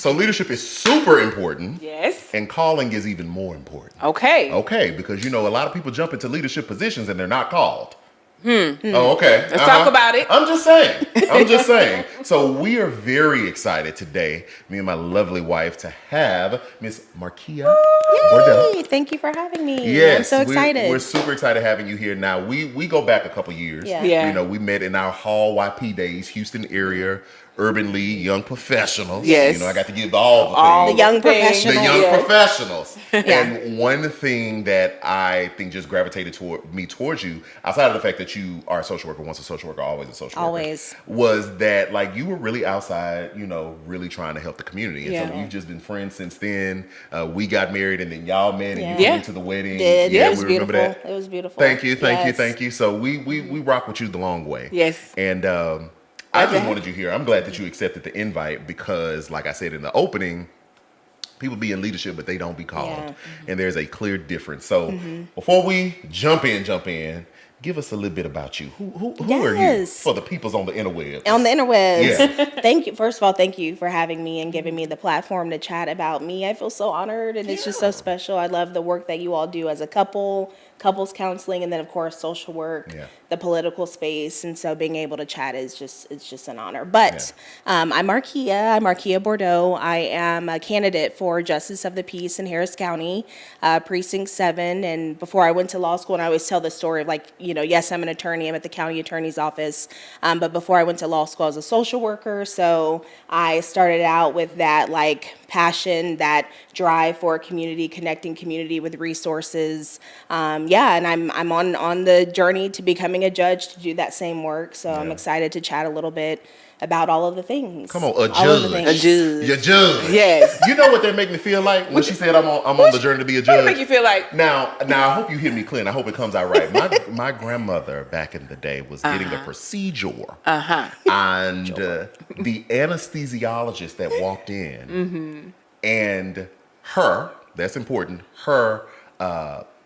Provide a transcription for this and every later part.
So leadership is super important. Yes. And calling is even more important. Okay. Okay, because a lot of people jump into leadership positions and they're not called. Oh, okay. Let's talk about it. I'm just saying. I'm just saying. So we are very excited today, me and my lovely wife, to have Miss Markia Bordeaux. Yay! Thank you for having me. Yes, I'm so excited. We're super excited having you here. Now we go back a couple years. Yeah. We met in our Hall YP days, Houston area, Urban League, Young Professionals. Yes. I got to give all the the things. young things. professionals. The young professionals. Yeah. And one thing that I think just gravitated towards you, outside of the fact that you are a social worker, once a social worker, always a social worker. Always. Was that you were really outside, really trying to help the community. And so we've just been friends since then. We got married and then y'all met and you went to the wedding. Did. Yeah, It was we beautiful. remember that. It was beautiful. Thank you. So we rock with you the long way. Yes. And I just wanted you here. I'm glad that you accepted the invite because, like I said in the opening, people be in leadership, but they don't be called. Yeah. And there's a clear difference. So before we jump in, give us a little bit about you. Who are you for the peoples on the interwebs? On the interwebs. Yeah. Thank you. First of all, thank you for having me and giving me the platform to chat about me. I feel so honored and it's just so special. I love the work that you all do as a couple, couples counseling, and then of course social work, the political space. And so being able to chat is just an honor. But I'm Markia Bordeaux. I am a candidate for Justice of the Peace in Harris County, Precinct 7. And before I went to law school, and I always tell the story of yes, I'm an attorney. I'm at the county attorney's office. But before I went to law school, I was a social worker. So I started out with that passion, that drive for community, connecting community with resources. And I'm on the journey to becoming a judge to do that same work. So I'm excited to chat a little bit about all of the things. Come on, a judge. You're judge. Yes. You know what that make me feel like when she said I'm on the journey to be a judge? What make you feel like? Now I hope you hear me clear. I hope it comes out right. My grandmother back in the day was getting a procedure. And the anesthesiologist that walked in and that's important, her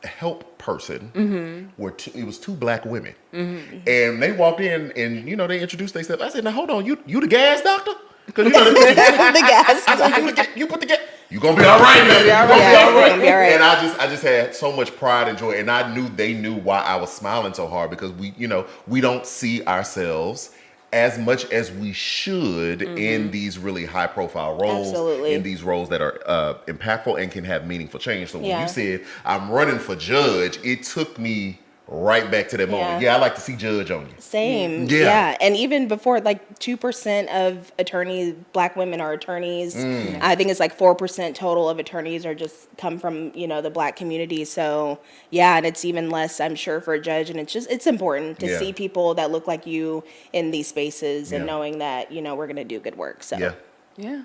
help person it was two black women. And they walked in and they introduced themselves. I said, now hold on, you the gas doctor? Because the gas. I said, you put the gas. You gonna be all right, man. You gonna be all right. And I just had so much pride and joy, and I knew they knew why I was smiling so hard because we don't see ourselves as much as we should in these really high profile roles. Absolutely. In these roles that are impactful and can have meaningful change. So when you said I'm running for judge, it took me right back to that moment. I like to see judge on you. Same. Yeah. And even before, 2% of black women are attorneys. I think it's 4% total of attorneys are just come from, the black community. So and it's even less, I'm sure, for a judge. And it's important to see people that look like you in these spaces and knowing that, we're going to do good work. So Yeah.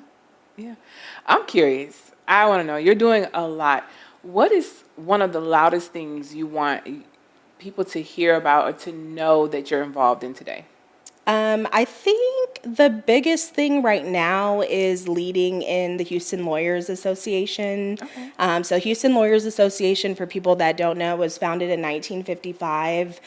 I'm curious. I want to know, you're doing a lot. What is one of the loudest things you want people to hear about or to know that you're involved in today? I think the biggest thing right now is leading in the Houston Lawyers Association. Okay. So Houston Lawyers Association, for people that don't know, was founded in 1955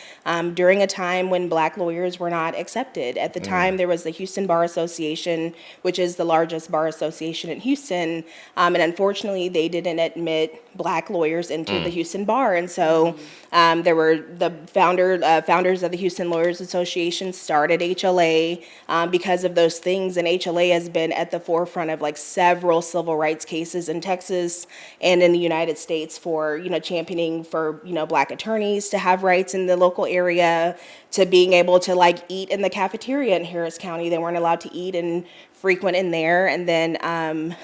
during a time when black lawyers were not accepted. At the time, there was the Houston Bar Association, which is the largest bar association in Houston. And unfortunately, they didn't admit black lawyers into the Houston Bar. And so there were the founders of the Houston Lawyers Association started HLA because of those things, and HLA has been at the forefront of several civil rights cases in Texas and in the United States for championing for black attorneys to have rights in the local area, to being able to eat in the cafeteria in Harris County. They weren't allowed to eat and frequent in there. And then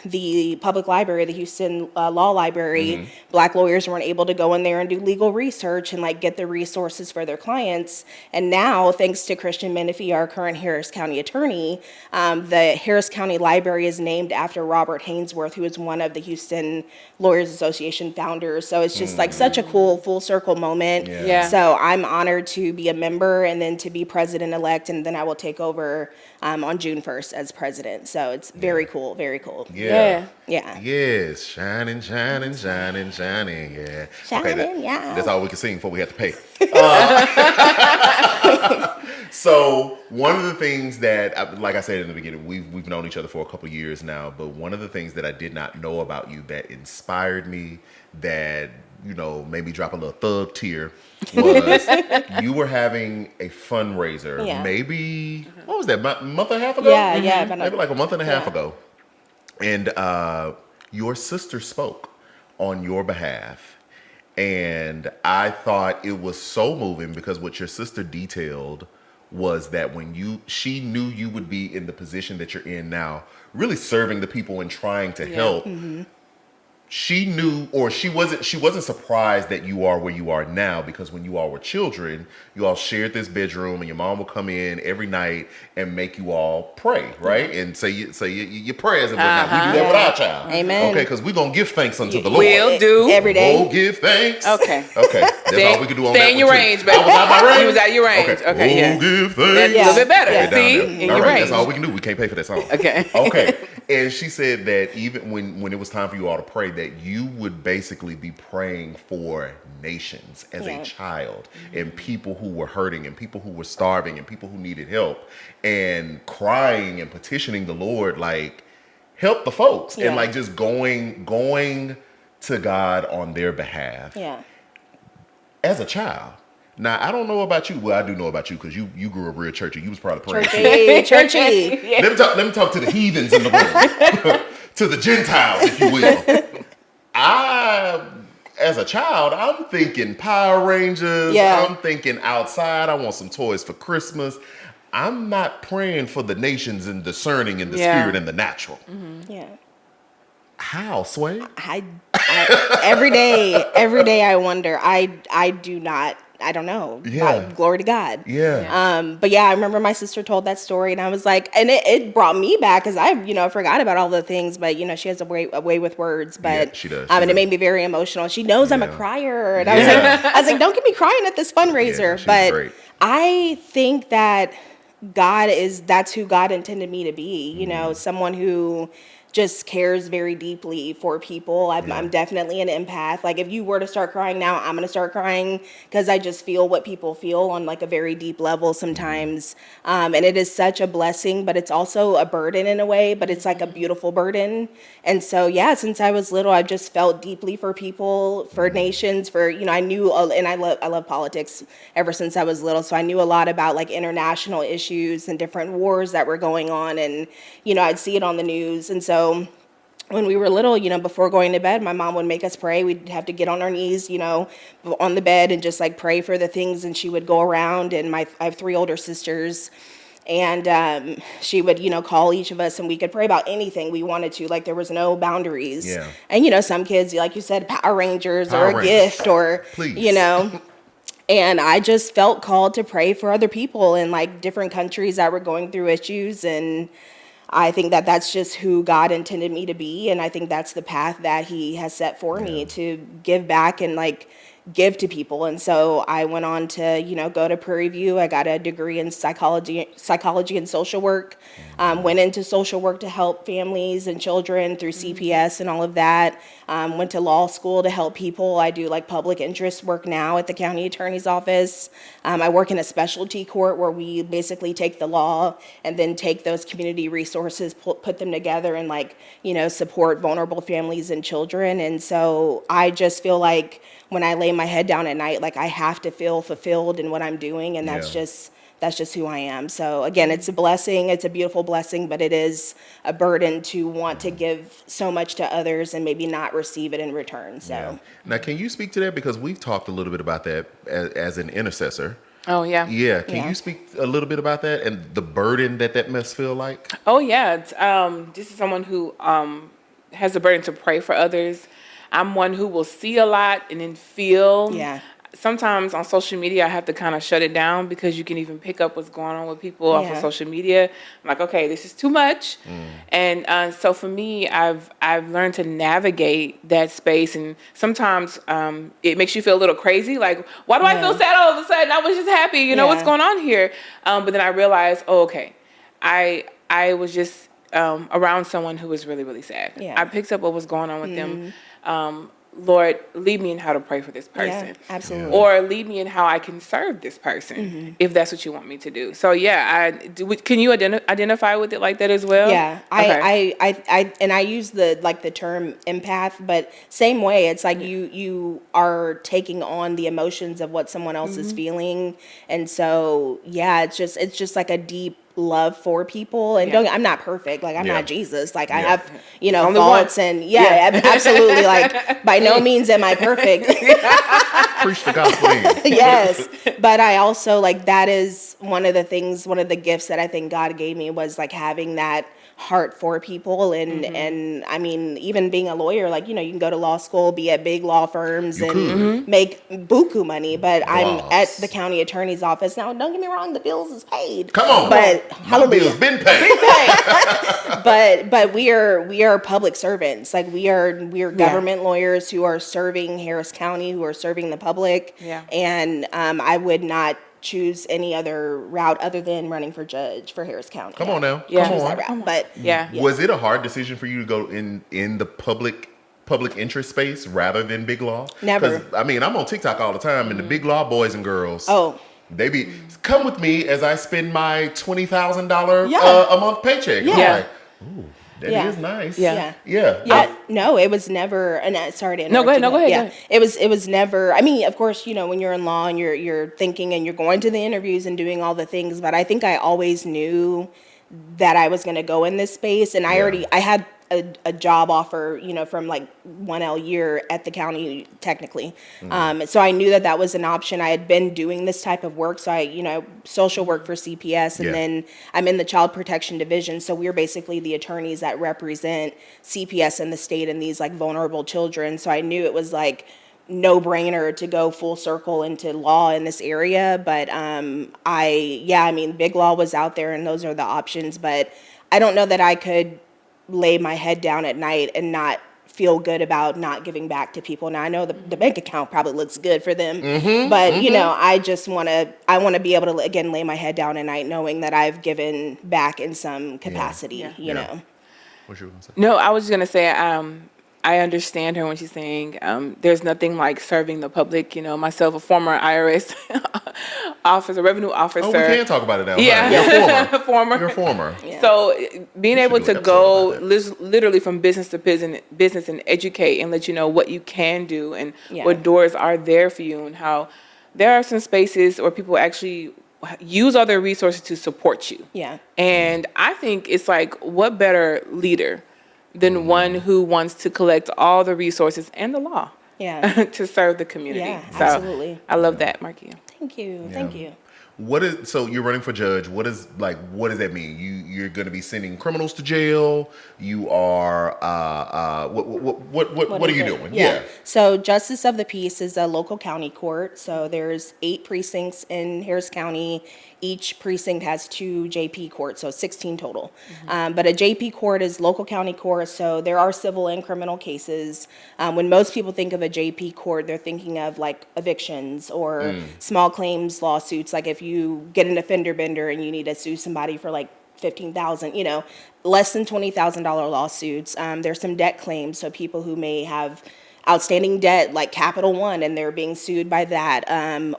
the public library, the Houston Law Library, black lawyers weren't able to go in there and do legal research and get the resources for their clients. And now, thanks to Christian Menifee, our current Harris County attorney, the Harris County Library is named after Robert Hainsworth, who is one of the Houston Lawyers Association founders. So it's just such a cool full circle moment. So I'm honored to be a member and then to be president-elect, and then I will take over on June 1st as president. So it's very cool, very cool. Yeah. Yes, shining, shining, shining, shining. Yeah. Shining, That's all we can sing before we have to pay. So One of the things that, like I said in the beginning, we've known each other for a couple years now, but one of the things that I did not know about you that inspired me, that, made me drop a little thug tear, was you were having a fundraiser. Yeah. Maybe, what was that, a month and a half ago? Yeah. Maybe like a month and a half ago. And your sister spoke on your behalf. And I thought it was so moving because what your sister detailed was that when she knew you would be in the position that you're in now, really serving the people and trying to help. She knew, or she wasn't surprised that you are where you are now, because when you all were children, you all shared this bedroom, and your mom would come in every night and make you all pray, right? And say your prayers and whatnot. We do that with our child. Amen. Okay, because we're gonna give thanks unto the Lord. Will do. Every day. We'll give thanks. Okay. That's all we can do on that. Stay in your one, too. range, baby. I was out my range. You was out your range. Okay, yeah. We'll give thanks. That's a little bit better. Yeah. Down there. See? In All your right, range. that's all we can do. We can't pay for that song. Okay. And she said that even when it was time for you all to pray, that you would basically be praying for nations as a child, and people who were hurting, and people who were starving, and people who needed help, and crying and petitioning the Lord, like, help the folks, and like just going to God on their behalf. Yeah. As a child. Now, I don't know about you. Well, I do know about you because you grew up real churchy. You was probably praying. Churchy. Let me talk to the heathens in the room, to the Gentiles, if you will. As a child, I'm thinking Power Rangers. Yeah. I'm thinking outside. I want some toys for Christmas. I'm not praying for the nations and discerning in the spirit and the natural. Yeah. How, Sway? I every day I wonder. I do not. I don't know. Yeah. Glory to God. Yeah. But yeah, I remember my sister told that story, and I was like, and it brought me back because I, forgot about all the things. But she has a way with words. But Yeah, she does. and it made me very emotional. She knows I'm a crier, and I was like, don't get me crying at this fundraiser. she's but great. I think that that's who God intended me to be. Someone who just cares very deeply for people. I'm definitely an empath. Like, if you were to start crying now, I'm going to start crying because I just feel what people feel on like a very deep level sometimes. And it is such a blessing, but it's also a burden in a way, but it's like a beautiful burden. And so, since I was little, I've just felt deeply for people, for nations, for, I knew, and I love politics ever since I was little. So I knew a lot about like international issues and different wars that were going on. And, I'd see it on the news. And so when we were little, before going to bed, my mom would make us pray. We'd have to get on our knees, on the bed and just like pray for the things. And she would go around, and I have 3 older sisters, and she would, call each of us, and we could pray about anything we wanted to. Like, there was no boundaries. Yeah. And, some kids, like you said, Power Rangers or a gift or, Please. And I just felt called to pray for other people in like different countries that were going through issues. And I think that that's just who God intended me to be. And I think that's the path that he has set for me, to give back and like give to people. And so I went on to, go to Prairie View. I got a degree in psychology and social work. Went into social work to help families and children through CPS and all of that. Went to law school to help people. I do like public interest work now at the county attorney's office. I work in a specialty court where we basically take the law and then take those community resources, put them together, and like, support vulnerable families and children. And so I just feel like when I lay my head down at night, like I have to feel fulfilled in what I'm doing, and that's just who I am. So again, it's a blessing. It's a beautiful blessing, but it is a burden to want to give so much to others and maybe not receive it in return. So Now, can you speak to that? Because we've talked a little bit about that as an intercessor. Oh, yeah. Yeah. Can you speak a little bit about that and the burden that must feel like? Oh, yeah. It's, this is someone who has the burden to pray for others. I'm one who will see a lot and then feel. Yeah. Sometimes on social media, I have to kind of shut it down because you can even pick up what's going on with people off of social media. I'm like, okay, this is too much. And so for me, I've learned to navigate that space. And sometimes it makes you feel a little crazy. Like, why do I feel sad all of a sudden? I was just happy. What's going on here? But then I realized, okay, I was just around someone who was really, really sad. Yeah. I picked up what was going on with them. Lord, lead me in how to pray for this person. Yeah, absolutely. Or lead me in how I can serve this person, if that's what you want me to do. So yeah, can you identify with it like that as well? Yeah, Okay. I use the term empath, but same way. It's like you are taking on the emotions of what someone else is feeling, and so yeah, it's just like a deep love for people. And I'm not perfect, like I'm Yeah. not Jesus, like I Yeah. have Only faults, one. and absolutely, like by no means am I perfect. Preach the gospel in. Yes, but I also like that is one of the gifts that I think God gave me was like having that heart for people, and I mean, even being a lawyer, like you can go to law school, be at big law firms, You and could. make buku money, but I'm at Boss. the county attorney's office now. Don't get me wrong, the bills is paid. Come on. But My bill's been paid. but we are public servants. Like we are government lawyers who are serving Harris County, who are serving the public. Yeah. And I would not choose any other route other than running for judge for Harris County. Come on now. Yeah. Come Choose on. that route. But Yeah. Was it a hard decision for you to go in the public interest space rather than big law? Never. 'Cause, I mean, I'm on TikTok all the time, and the big law boys and girls. Oh. They be come with me as I spend my $20,000 Yeah. a month paycheck. I'm Yeah. like, ooh, that is Yeah. nice. Yeah. Yeah. Yeah, no, it was never. And sorry to interrupt. No, go ahead. you, No, but go ahead. Yeah, Go ahead. it was never. I mean, of course, when you're in law and you're thinking and you're going to the interviews and doing all the things, but I think I always knew that I was going to go in this space, and I had a job offer, from like 1L year at the county technically. So I knew that was an option. I had been doing this type of work. So social work for CPS, and Yeah. then I'm in the child protection division. So we're basically the attorneys that represent CPS in the state and these like vulnerable children. So I knew it was like no brainer to go full circle into law in this area. But I mean, big law was out there and those are the options, but I don't know that I could lay my head down at night and not feel good about not giving back to people. Now I know the bank account probably looks good for them, but I just want to be able to again lay my head down at night knowing that I've given back in some capacity. You know. What you gonna say? No, I was just gonna say, I understand her when she's saying there's nothing like serving the public. Myself, a former IRS officer, revenue officer. Oh, we can talk about it now. Yeah. Huh? You're Former. You're former. Yeah. So being We able should do to an go episode about literally from business to business and educate and let you know what you can do and Yeah. what doors are there for you and how there are some spaces where people actually use all their resources to support you. Yeah. And I think it's like, what better leader than one who wants to collect all the resources and the law Yeah. to serve the community. Yeah, So absolutely. I love that, Markia. Thank you. Thank you. So you're running for judge. What does that mean? You're going to be sending criminals to jail. You are what are you doing? Yeah. So Justice of the Peace is a local county court. So there's 8 precincts in Harris County. Each precinct has 2 JP courts, so 16 total. But a JP court is local county court, so there are civil and criminal cases. When most people think of a JP court, they're thinking of like evictions or small claims lawsuits. Like if you get an offender bender and you need to sue somebody for like $15,000, less than $20,000 lawsuits. There's some debt claims, so people who may have outstanding debt like Capital One and they're being sued by that.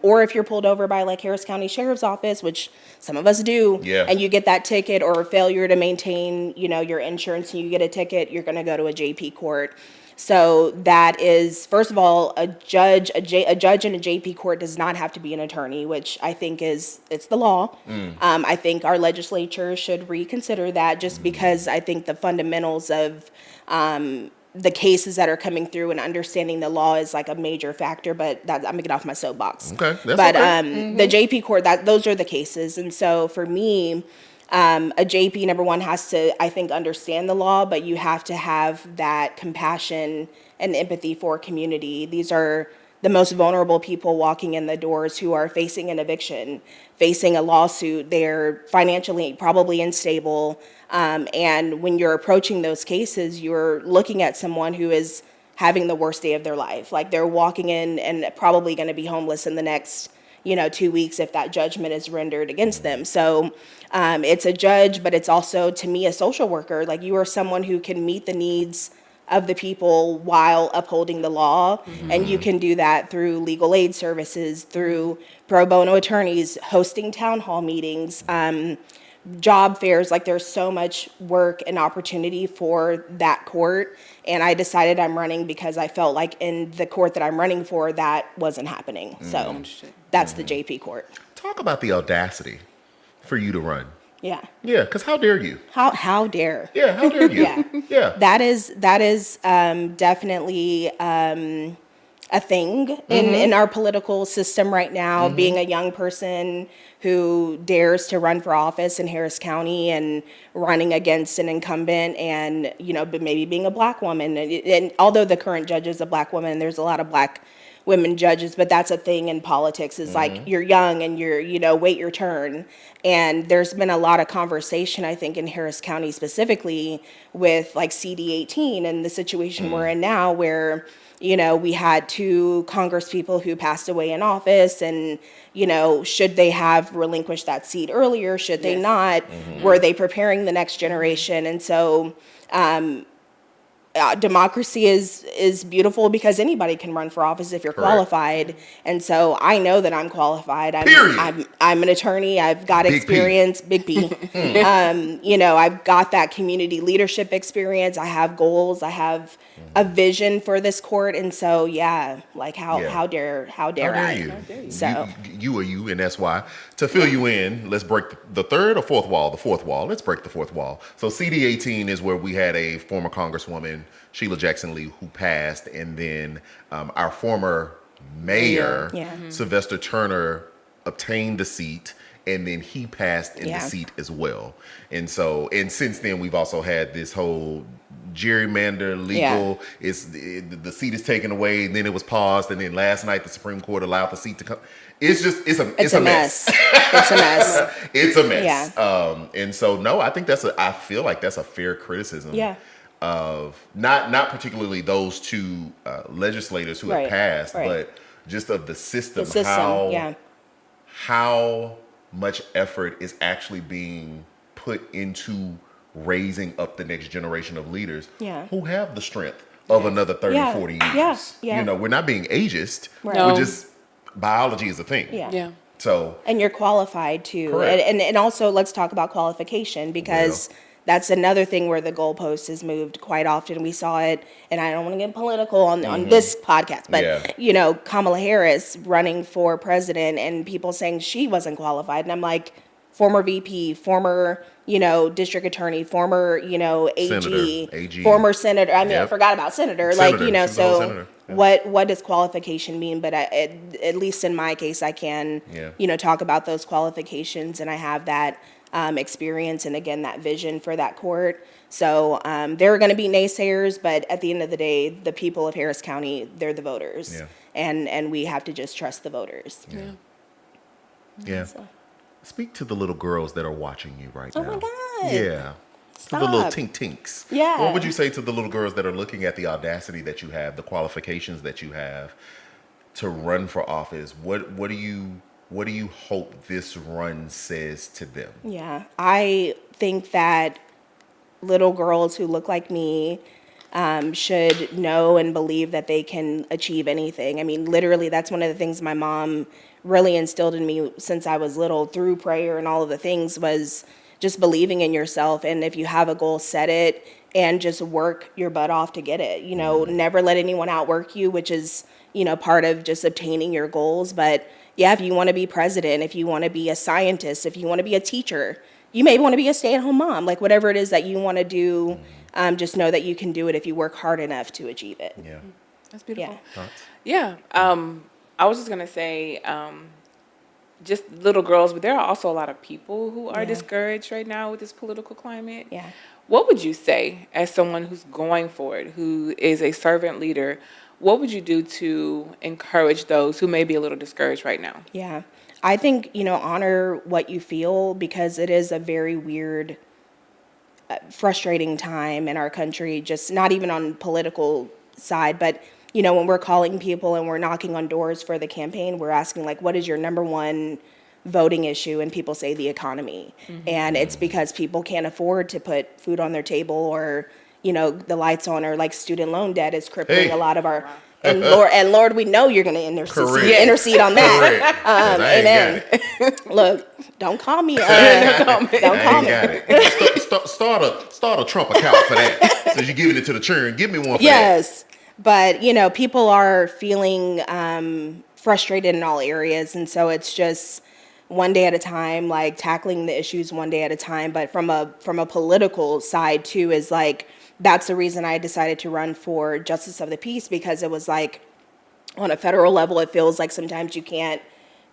Or if you're pulled over by like Harris County Sheriff's Office, which some of us do, Yeah. and you get that ticket or failure to maintain, your insurance and you get a ticket, you're going to go to a JP court. So that is, first of all, a judge in a JP court does not have to be an attorney, which I think it's the law. I think our legislature should reconsider that just because I think the fundamentals of the cases that are coming through and understanding the law is like a major factor, but I'm gonna get off my soapbox. Okay, that's but okay. The JP court, those are the cases, and so for me, a JP number one has to, I think, understand the law, but you have to have that compassion and empathy for community. These are the most vulnerable people walking in the doors who are facing an eviction, facing a lawsuit. They're financially probably unstable. And when you're approaching those cases, you're looking at someone who is having the worst day of their life. Like they're walking in and probably going to be homeless in the next 2 weeks if that judgment is rendered against them. So it's a judge, but it's also, to me, a social worker. Like, you are someone who can meet the needs of the people while upholding the law. And you can do that through legal aid services, through pro bono attorneys, hosting town hall meetings, job fairs. Like, there's so much work and opportunity for that court. And I decided I'm running because I felt like in the court that I'm running for, that wasn't happening. So that's the JP court. Talk about the audacity for you to run. Yeah. Yeah, because how dare you? How dare? Yeah, how dare you? Yeah. Yeah. That is definitely a thing in our political system right now. Being a young person who dares to run for office in Harris County and running against an incumbent, and but maybe being a black woman, and although the current judge is a black woman, there's a lot of black women judges, but that's a thing in politics, is like, you're young and you're wait your turn. And there's been a lot of conversation, I think, in Harris County specifically with like CD 18 and the situation we're in now, where we had 2 congresspeople who passed away in office, and should they have relinquished that seat earlier? Should they not? Were they preparing the next generation? And so democracy is beautiful because anybody can run for office if you're qualified. And so I know that I'm qualified. I'm an attorney. I've got experience, big P. I've got that community leadership experience. I have goals. I have a vision for this court. And so, how dare I? You? So you are you, and that's why. To fill you in, let's break the third or fourth wall. The fourth wall. Let's break the fourth wall. So CD 18 is where we had a former Congresswoman, Sheila Jackson Lee, who passed, and then our former mayor, Sylvester Turner, obtained the seat, and then he passed in the seat as well. And since then, we've also had this whole gerrymander legal. The seat is taken away, and then it was paused, and then last night the Supreme Court allowed the seat to come. It's a mess. It's a mess. It's a mess. Yeah. And so, no, I think I feel like that's a fair criticism. Yeah. Of not particularly those 2 legislators who have passed, but just of the system. How much effort is actually being put into raising up the next generation of leaders who have the strength of another 30, 40 years. We're not being ageist. Right. No. We're just, biology is a thing. Yeah. So. And you're qualified too. Correct. And also, let's talk about qualification, because that's another thing where the goalpost has moved quite often. We saw it, and I don't want to get political on this podcast, but Kamala Harris running for president and people saying she wasn't qualified. And I'm like, former VP, former, district attorney, former, AG, former senator. I mean, I forgot about senator. Senator. What does qualification mean? But at least in my case, I can, talk about those qualifications, and I have that experience, and again, that vision for that court. So there are going to be naysayers, but at the end of the day, the people of Harris County, they're the voters, and we have to just trust the voters. Yeah. So. Speak to the little girls that are watching you right now. Oh my God. Yeah. Stop. To the little tinks. Yeah. What would you say to the little girls that are looking at the audacity that you have, the qualifications that you have to run for office? What do you hope this run says to them? Yeah, I think that little girls who look like me should know and believe that they can achieve anything. I mean, literally, that's one of the things my mom really instilled in me since I was little, through prayer and all of the things, was just believing in yourself. And if you have a goal, set it and just work your butt off to get it. Never let anyone outwork you, which is, part of just obtaining your goals. But if you want to be president, if you want to be a scientist, if you want to be a teacher, you may want to be a stay-at-home mom, like whatever it is that you want to do, just know that you can do it if you work hard enough to achieve it. Yeah. That's beautiful. Yeah. I was just going to say, just little girls, but there are also a lot of people who are discouraged right now with this political climate. Yeah. What would you say, as someone who's going for it, who is a servant leader, what would you do to encourage those who may be a little discouraged right now? Yeah. I think, honor what you feel, because it is a very weird, frustrating time in our country, just not even on political side, but when we're calling people and we're knocking on doors for the campaign, we're asking like, what is your number one voting issue? And people say the economy. And it's because people can't afford to put food on their table, or, the lights on, or like student loan debt is crippling a lot of our, and Lord, we know you're going to intercede on that. Amen. Look, don't call me. Don't call me. Got it. Start a Trump account for that. So you're giving it to the children. Give me one for that. Yes. But, people are feeling frustrated in all areas. And so it's just one day at a time, like tackling the issues one day at a time. But from a political side, too, is like, that's the reason I decided to run for Justice of the Peace, because it was like, on a federal level, it feels like sometimes you can't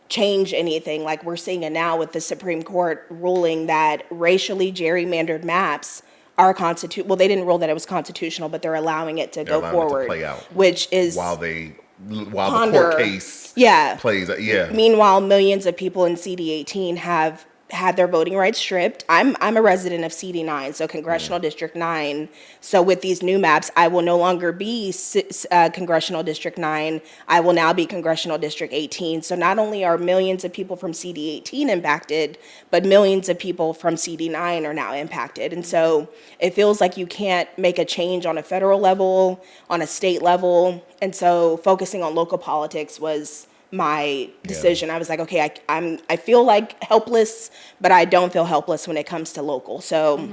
change anything. Like we're seeing it now with the Supreme Court ruling that racially gerrymandered maps are constitutional. Well, they didn't rule that it was constitutional, but they're allowing it to go forward, to play out, which is while the court case plays. Yeah. Meanwhile, millions of people in CD18 have had their voting rights stripped. I'm a resident of CD9, so Congressional District 9. So with these new maps, I will no longer be Congressional District 9. I will now be Congressional District 18. So not only are millions of people from CD18 impacted, but millions of people from CD9 are now impacted. And so it feels like you can't make a change on a federal level, on a state level. And so focusing on local politics was my decision. I was like, okay, I feel like helpless, but I don't feel helpless when it comes to local. So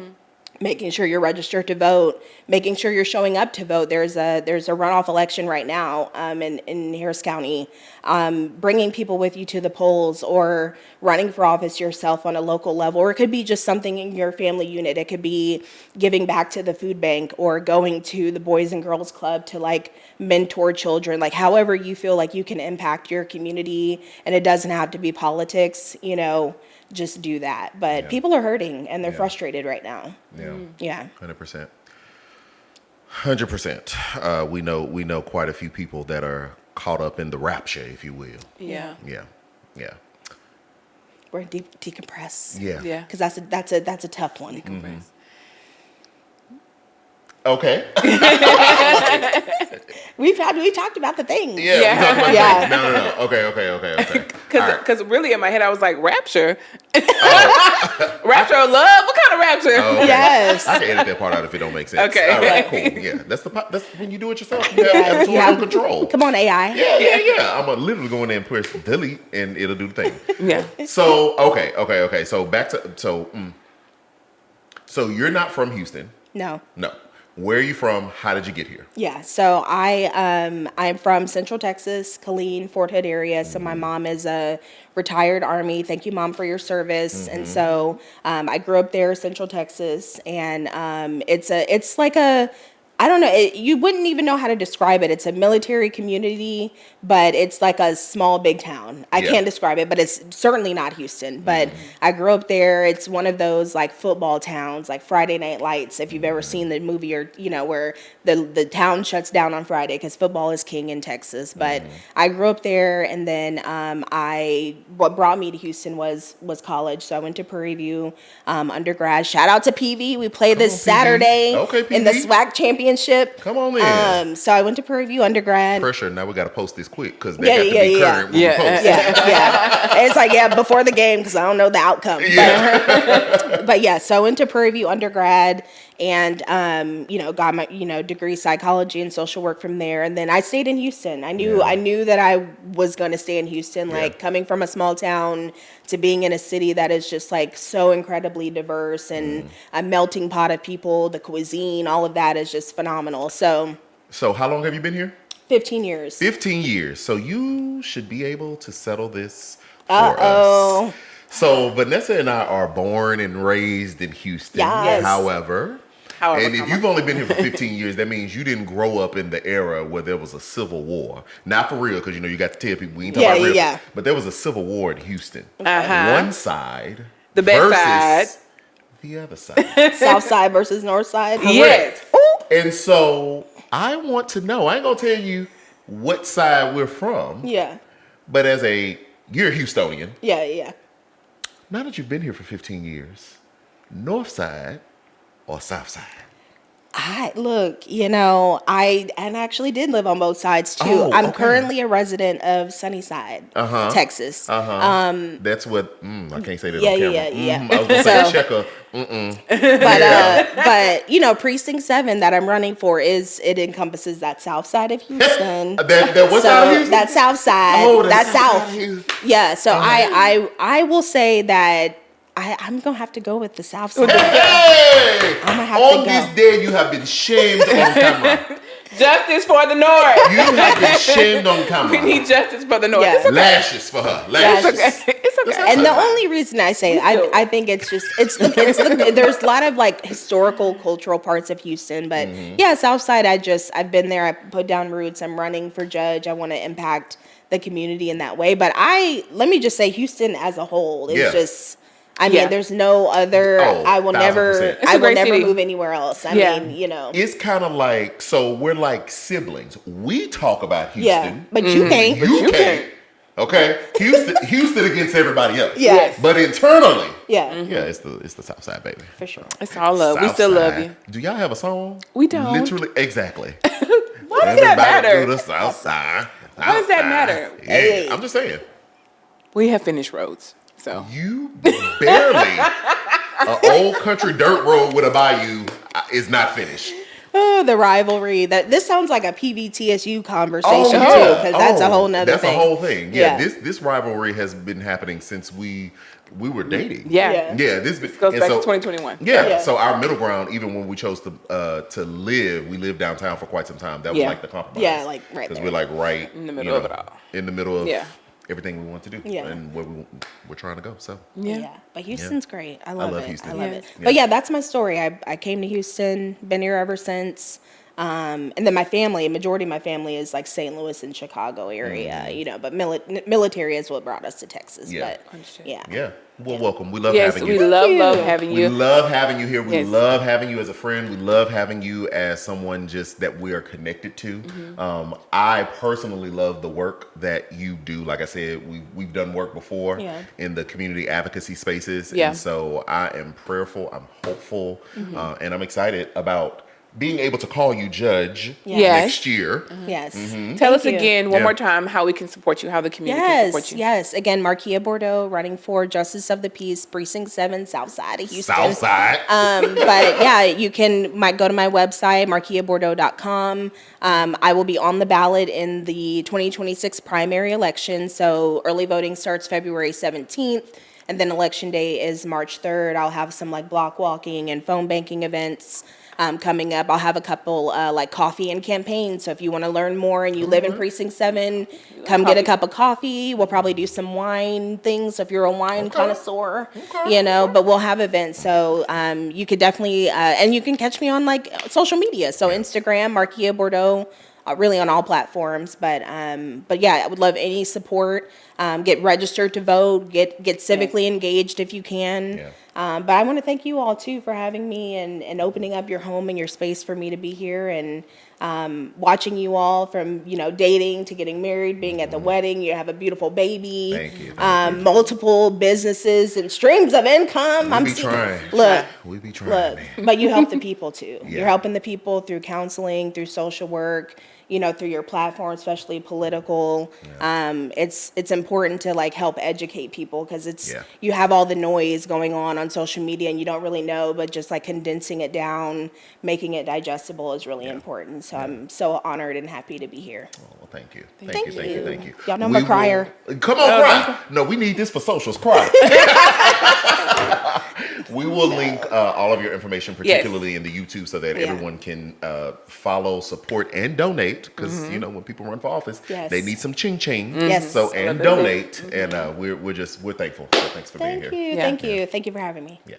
making sure you're registered to vote, making sure you're showing up to vote. There's a runoff election right now in Harris County. Bringing people with you to the polls, or running for office yourself on a local level, or it could be just something in your family unit. It could be giving back to the food bank, or going to the Boys and Girls Club to like mentor children. Like however you feel like you can impact your community, and it doesn't have to be politics, just do that. But people are hurting and they're frustrated right now. Yeah. 100%. 100%. We know quite a few people that are caught up in the rapture, if you will. Yeah. We're decompress. Yeah. Because that's a tough one. Decompress. Okay. We talked about the things. We talked about Yeah. things. No. Okay. Because really in my head I was like, rapture? Rapture of love? What kind of rapture? Oh, okay. Yes. I can edit that part out if it don't make sense. Okay. All right, cool. Yeah. That's when you do it yourself. You have editorial control. Come on, AI. Yeah. I'm gonna literally go in there and press delete and it'll do the thing. Yeah. So, okay. So back to, so you're not from Houston. No. Where are you from? How did you get here? Yeah, so I'm from Central Texas, Killeen, Fort Hood area. So my mom is a retired Army. Thank you, Mom, for your service. And so I grew up there, Central Texas, and it's like a, I don't know, you wouldn't even know how to describe it. It's a military community, but it's like a small, big town. I can't describe it, but it's certainly not Houston. But I grew up there. It's one of those like football towns, like Friday Night Lights, if you've ever seen the movie, or, where the town shuts down on Friday because football is king in Texas. But I grew up there, and then what brought me to Houston was college. So I went to Prairie View undergrad. Shout out to PV. We play this Saturday in the SWAC championship. Come on in. So I went to Prairie View undergrad. Pressure. Now we got to post this quick because they got to be current when we post. It's like, before the game, because I don't know the outcome. But so I went to Prairie View undergrad, and got my degree psychology and social work from there. And then I stayed in Houston. I knew that I was going to stay in Houston. Like coming from a small town to being in a city that is just like so incredibly diverse and a melting pot of people, the cuisine, all of that is just phenomenal. So how long have you been here? 15 years. 15 years. So you should be able to settle this for us. So Vanessa and I are born and raised in Houston. Yes. However, and if you've only been here for 15 years, that means you didn't grow up in the era where there was a civil war. Not for real, because you got to tell people we ain't talking about real. But there was a civil war in Houston. One side, the best side, the other side. South side versus north side. Yes. And so I want to know. I ain't gonna tell you what side we're from. Yeah. But you're a Houstonian. Yeah. Now that you've been here for 15 years, north side or south side? I actually did live on both sides too. Oh, I'm okay. currently a resident of Sunnyside, Texas. That's what I can't say that Yeah, on camera. yeah, yeah. I was gonna say So- checker. But precinct 7 that I'm running for it encompasses that south side of Houston. that what side of Houston? That south side. Oh, that south side south. of Houston. Yeah. So I will say that I'm gonna have to go with the south side. Hey! I'm gonna have On to go. this day, you have been shamed on camera. Justice for the North. You have been shamed on We camera. need justice for the North. Yeah. It's okay. Lashes for her. Lashes. It's okay. It's okay. And the only reason I say I think it's there's a lot of like historical, cultural parts of Houston, but yeah, Southside. I've been there. I put down roots. I'm running for judge. I want to impact the community in that way. But let me just say, Houston as a whole is just. I mean, there's no other. I will 1000%. never. It's I a will great never city. move anywhere else. I Yeah. mean, It's kind of like, so we're like siblings. We talk about Houston. yeah. But you can't. You can't. Okay? Houston against everybody else. Yeah. Yes. But internally, Yeah, yeah, it's the South Side, baby. for sure. It's all love. We South still love Side. you. Do y'all have a song? We don't. Literally, exactly. Why does that matter? Do the South Side. Why does that matter? Yeah, Hey. I'm just saying. We have finished roads. So You barely. An old country dirt road with a bayou is not finished. Oh, the rivalry. This sounds like a PVTSU conversation too, yeah. because that's a whole nother That's thing. a whole thing. Yeah, Yeah. this rivalry has been happening since we were dating. yeah. Yeah. This Goes back to 2021. Yeah, Yeah. so our middle ground, even when we chose to live, we lived downtown for quite some time. That was Yeah. like the compromise. Yeah, like right because there. we're like right In the middle of it all. in the middle of Yeah. everything we want to do, Yeah. and where we're trying to go. So Yeah. But Houston's great. I love it. Houston. I love Yes. it. But yeah, that's my story. I came to Houston, been here ever since. And then my family, a majority of my family is like St. Louis and Chicago area, but military is what brought us to Texas. Yeah. But Understood. yeah. yeah, well, welcome. We love Yes, having we you. love you. having We you. love having you here. We Yes. love having you as a friend. We love having you as someone just that we are connected to. Mm-hmm. I personally love the work that you do. Like I said, we've done work before Yeah. in the community advocacy spaces. Yeah. And so I am prayerful, I'm hopeful, and I'm excited about being able to call you judge Yes. next year. Yes. Tell us Thank you. again one Yeah. more time how we can support you, how the community can support Yes, you. yes. Again, Markia Bordeaux running for Justice of the Peace, Precinct 7, South Side of Houston. South side. But yeah, you might go to my website, markiabordeaux.com. I will be on the ballot in the 2026 primary election. So early voting starts February 17th. And then election day is March 3rd. I'll have some like block walking and phone banking events coming up. I'll have a couple like coffee and campaigns. So if you want to learn more and you live in Precinct 7, come get a cup of coffee. We'll probably do some wine things if you're a wine connoisseur, but we'll have events. So you could definitely, and you can catch me on like social media. So Instagram, Markia Bordeaux. Really on all platforms, but yeah, I would love any support. Get registered to vote. Get civically engaged if you can. Yeah. But I want to thank you all too for having me and opening up your home and your space for me to be here and watching you all from dating to getting married, being at the wedding. You have a beautiful baby. Thank you. Multiple businesses and streams of income. We be trying. Look. We be trying, Look, man. but you help the people too. Yeah. You're helping the people through counseling, through social work, through your platform, especially political. It's important to like help educate people because you have all the noise going on social media and you don't really know, but just like condensing it down, making it digestible is really important. So I'm so honored and happy to be here. Oh, well, thank you. Thank you. Thank you. Y'all know I'm a crier. Come on, cry. No, we need this for socials. Cry. We will link all of your information, particularly in the YouTube, so that everyone can follow, support, and donate. Because when people run for office, they need some ching ching. Yes. So and donate, and we're thankful. So thanks for being Thank here. you. Thank you. Thank you for having me. Yeah.